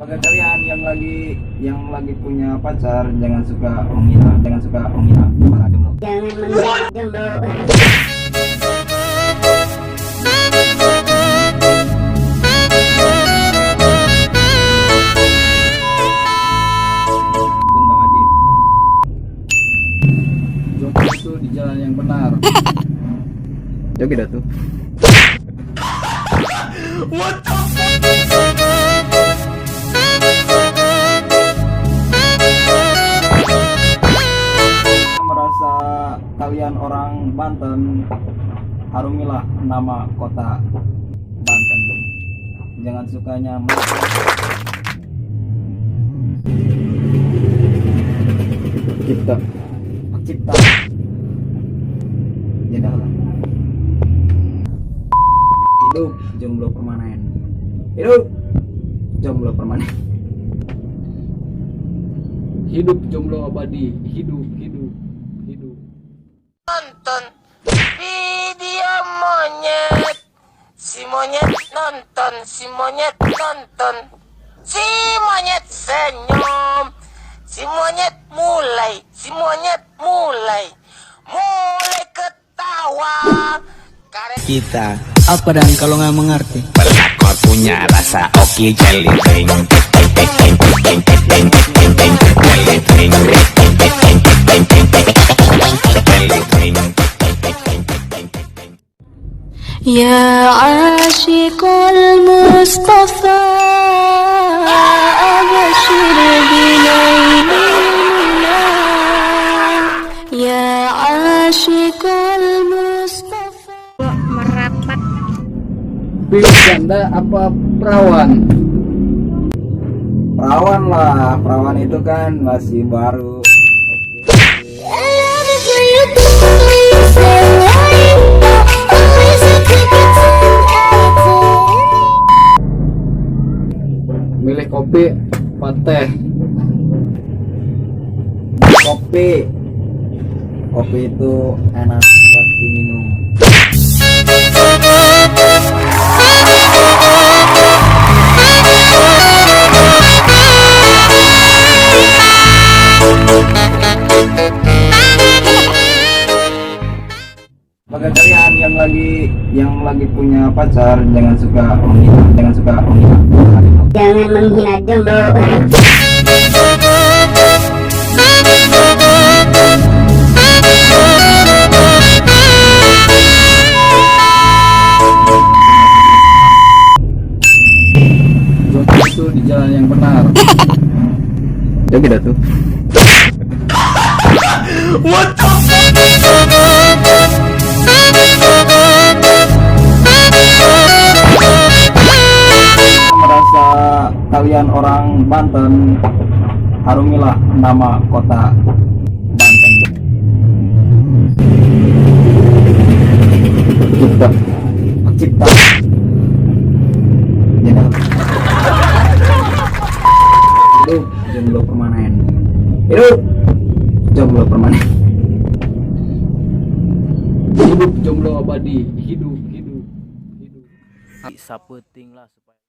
Bagi kalian yang lagi punya pacar, jangan suka menghina para jomblo. Jangan menghina jomblo. Itu nggak wajib. Jomblo itu di jalan yang benar. Joget dah tuh. What the fuck? Merasa kalian orang Banten, harumilah nama kota Banten. Jangan sukanya cipta jadilah hidup jomblo permanen, hidup jomblo permanen, hidup jomblo abadi, hidup. Nonton video monyet. Si monyet nonton, si monyet nonton. Si monyet senyum. Si monyet mulai ketawa. Kita apa dan kalau nggak mengerti Berlakor punya rasa oki jelly ting. Ya asyikul Mustafa abshir bilailina. Ya asyikul Mustafa. Merapat. Pilih janda apa perawan? Perawan lah, perawan itu kan masih baru. Milih kopi apa teh? Kopi itu enak buat diminum. Bagi kalian yang lagi punya pacar, jangan suka menghina para jomblo. Jangan menghina jomblo. Jomblo itu di jalan yang benar. Joget dah tuh. What the fuck? Merasa kalian orang Banten, harumilah nama kota Banten. Cipta jadilah hidup jomblo permanen, hidup jomblo permanen, hidup jomblo abadi, hidup. saputing lah supaya